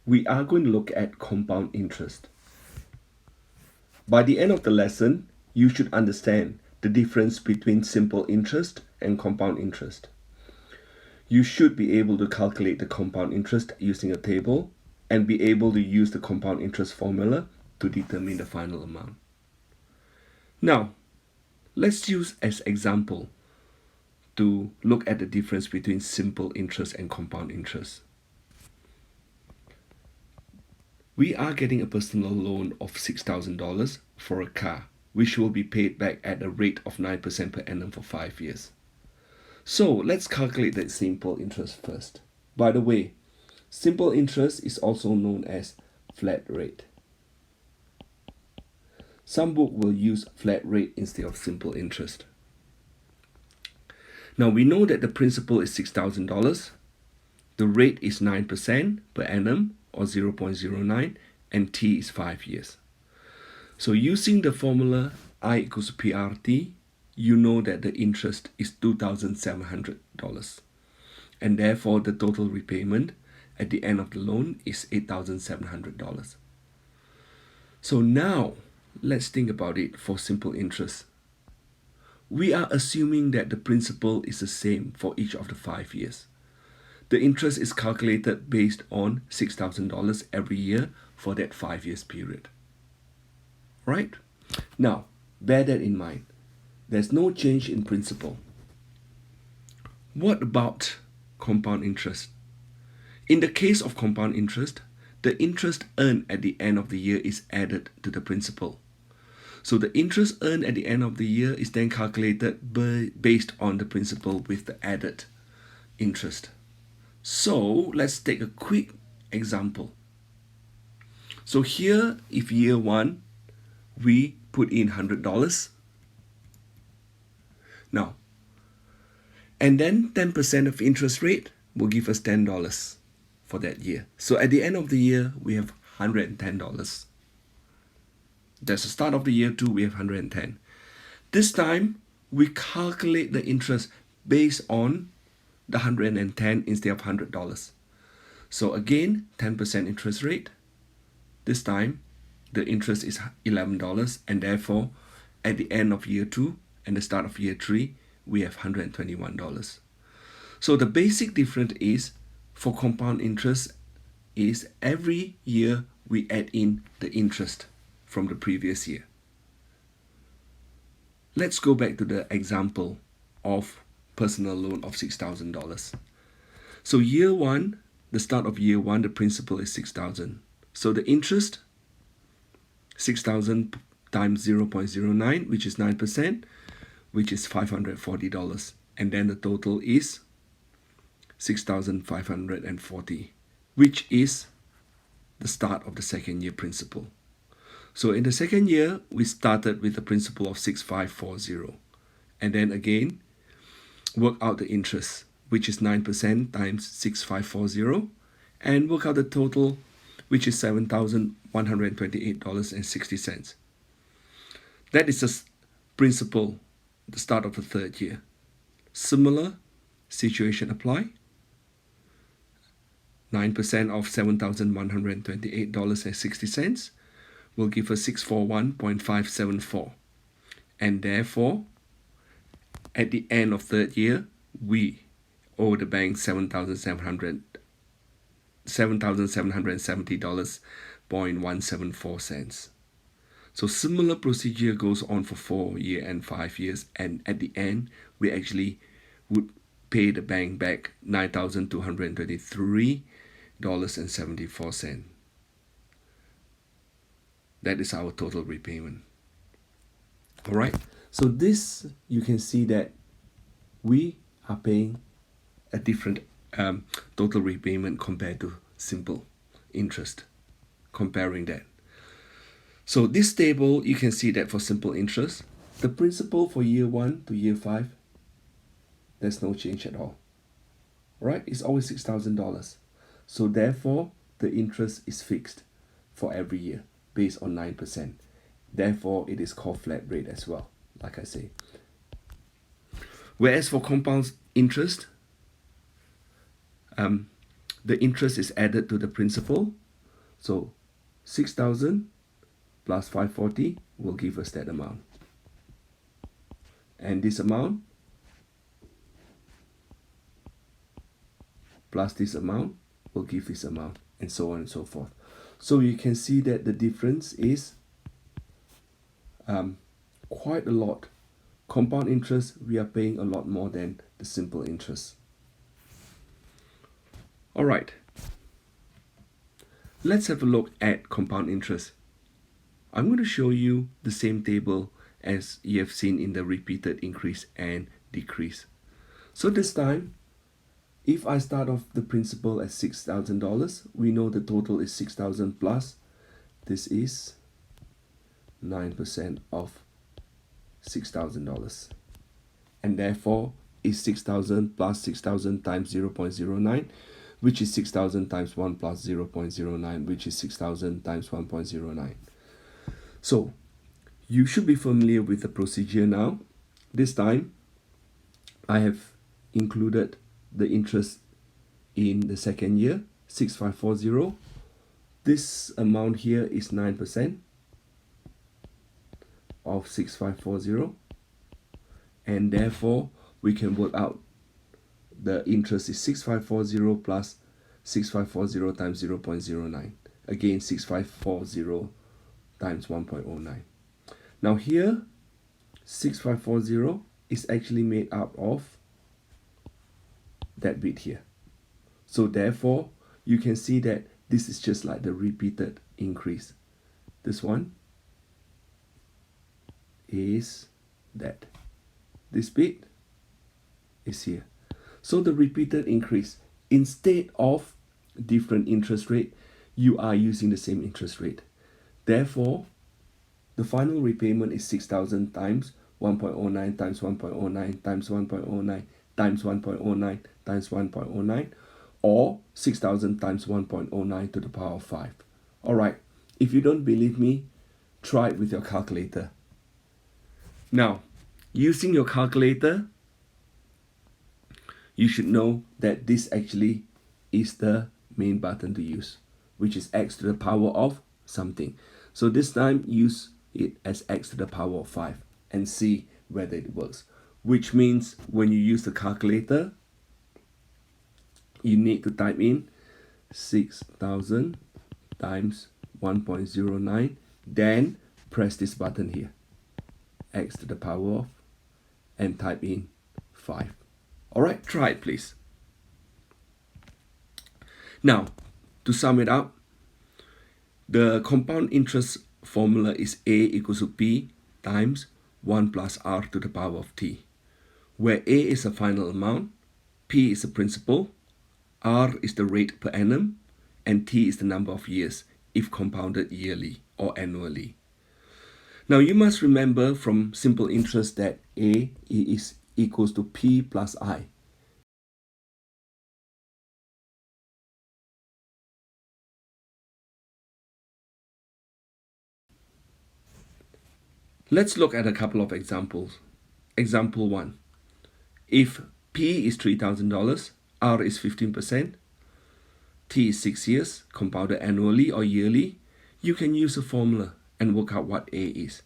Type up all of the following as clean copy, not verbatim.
we are going to look at compound interest. By the end of the lesson, you should understand the difference between simple interest and compound interest. You should be able to calculate the compound interest using a table and be able to use the compound interest formula to determine the final amount. Now, let's use as example to look at the difference between simple interest and compound interest. We are getting a personal loan of $6,000 for a car, which will be paid back at a rate of 9% per annum for 5 years. So let's calculate that simple interest first. By the way, simple interest is also known as flat rate. Some book will use flat rate instead of simple interest. Now we know that the principal is $6,000, the rate is 9% per annum or 0.09, and T is 5 years. So using the formula I equals PRT, you know that the interest is $2,700, and therefore the total repayment at the end of the loan is $8,700. So now let's think about it for simple interest. We are assuming that the principal is the same for each of the 5 years. The interest is calculated based on $6,000 every year for that 5 years period. Right? Now, bear that in mind. There's no change in principal. What about compound interest? In the case of compound interest, the interest earned at the end of the year is added to the principal. So the interest earned at the end of the year is then calculated based on the principal with the added interest. So let's take a quick example. So here, if year 1, we put in $100. Now, and then 10% of interest rate will give us $10 for that year. So at the end of the year, we have $110. That's the start of the year 2, we have 110. This time, we calculate the interest based on the 110 instead of $100. So again, 10% interest rate. This time, the interest is $11, and therefore, at the end of year 2 and the start of year 3, we have $121. So the basic difference is, for compound interest, is every year we add in the interest from the previous year. Let's go back to the example of personal loan of $6,000. So year 1, the start of year 1, the principal is $6,000. So the interest, 6,000 times 0.09, which is 9%, which is $540. And then the total is $6,540, which is the start of the second year principal. So in the second year, we started with a principal of 6,540. And then again, work out the interest, which is 9% times 6,540, and work out the total, which is $7,128.60. That is the principal, the start of the third year. Similar situation apply. 9% of $7,128.60 will give us 641.574. And therefore, at the end of third year, we owe the bank $7,770.174. So similar procedure goes on for 4 years and 5 years, and at the end, we actually would pay the bank back $9,223.74. That is our total repayment. All right. So this, you can see that we are paying a different total repayment compared to simple interest. Comparing that. So this table, you can see that for simple interest, the principal for year 1 to year 5, there's no change at all. Right? It's always $6,000. So therefore, the interest is fixed for every year based on 9%. Therefore, it is called flat rate as well, like I say. Whereas for compound interest, the interest is added to the principal So 6,000 plus 540 will give us that amount. And this amount plus this amount will give this amount, and so on and so forth. So you can see that the difference is quite a lot. Compound interest, we are paying a lot more than the simple interest. All right, let's have a look at compound interest. I'm going to show you the same table as you have seen in the repeated increase and decrease. So this time, if I start off the principal at $6,000, we know the total is 6,000 plus, this is 9% of $6,000. And therefore, is 6,000 plus 6,000 times 0.09, which is 6,000 times 1 plus 0.09, which is 6,000 times 1.09. So, you should be familiar with the procedure now. This time, I have included the interest in the second year, 6540. This amount here is 9% of 6540, and therefore we can work out the interest is 6540 plus 6540 times 0.09. Again, 6540 times 1.09. Now here, 6540 is actually made up of that bit here. So therefore, you can see that this is just like the repeated increase. This one is that. This bit is here. So the repeated increase, instead of different interest rate, you are using the same interest rate. Therefore, the final repayment is 6,000 times 1.09 times 1.09 times 1.09 times 1.09 times 1.09, or 6,000 times 1.09 to the power of 5. Alright, if you don't believe me, try it with your calculator. Now, using your calculator, you should know that this actually is the main button to use, which is x to the power of something. So this time, use it as x to the power of 5 and see whether it works. Which means when you use the calculator, you need to type in 6,000 times 1.09, then press this button here, x to the power of, and type in 5. Alright, try it please. Now, to sum it up, the compound interest formula is A equals to P times 1 plus R to the power of T, where A is the final amount, P is the principal, R is the rate per annum, and T is the number of years if compounded yearly or annually. Now you must remember from simple interest that A is equals to P plus I. Let's look at a couple of examples. Example 1. If P is $3,000, R is 15%, T is 6 years, compounded annually or yearly, you can use a formula and work out what A is.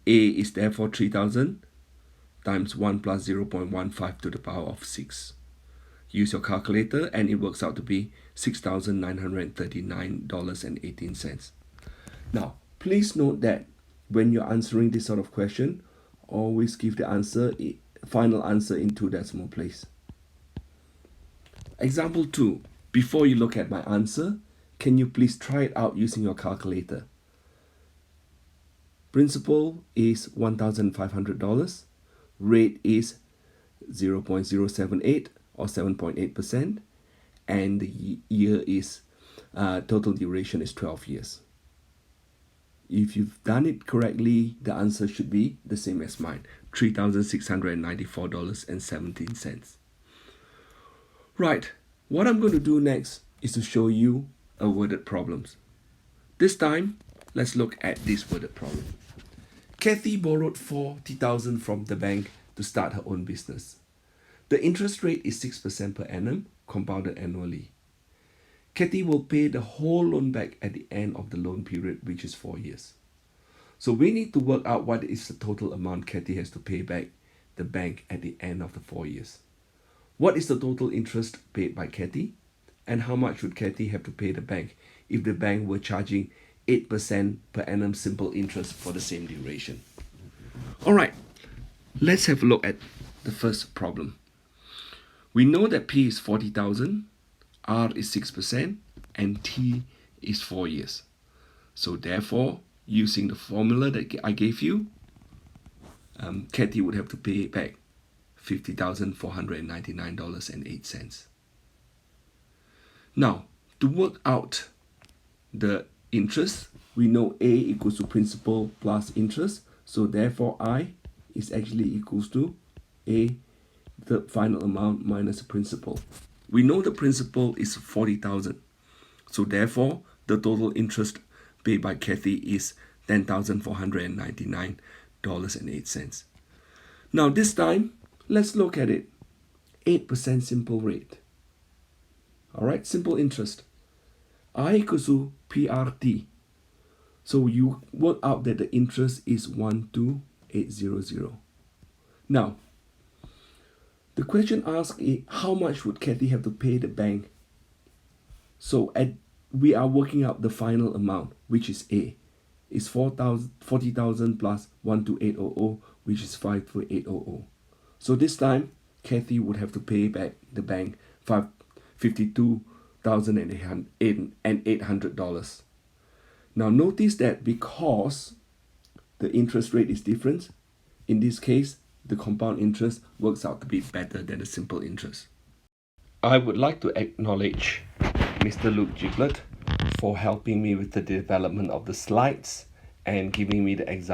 A is therefore 3,000 times 1 plus 0.15 to the power of 6. Use your calculator and it works out to be $6,939.18. Now, please note that when you're answering this sort of question, always give the final answer in 2 decimal place. Example 2. Before you look at my answer, can you please try it out using your calculator? Principal is $1,500. Rate is 0.078 or 7.8%. And the year is, total duration is 12 years. If you've done it correctly, the answer should be the same as mine, $3,694.17. Right, what I'm going to do next is to show you a worded problems. This time, let's look at this worded problem. Kathy borrowed $40,000 from the bank to start her own business. The interest rate is 6% per annum, compounded annually. Kathy will pay the whole loan back at the end of the loan period, which is 4 years. So we need to work out what is the total amount Kathy has to pay back the bank at the end of the 4 years. What is the total interest paid by Kathy? And how much would Kathy have to pay the bank if the bank were charging 8% per annum simple interest for the same duration? Alright, let's have a look at the first problem. We know that P is 40,000, R is 6%, and T is 4 years. So therefore, using the formula that I gave you, Kathy would have to pay back $50,499.08. Now, to work out the interest, we know A equals to principal plus interest. So therefore, I is actually equals to A, the final amount minus the principal. We know the principal is 40,000. So therefore, the total interest paid by Kathy is $10,499.08. Now this time, let's look at it. 8% simple rate. Alright, simple interest. I equals to PRT. So you work out that the interest is 12800. Now, the question asks is how much would Kathy have to pay the bank? So we are working out the final amount, which is A. Is 40,000 plus 12800, which is 52800. So this time, Kathy would have to pay back the bank $52,800. Now notice that because the interest rate is different, in this case, the compound interest works out to be better than the simple interest. I would like to acknowledge Mr. Luke Giblett for helping me with the development of the slides and giving me the example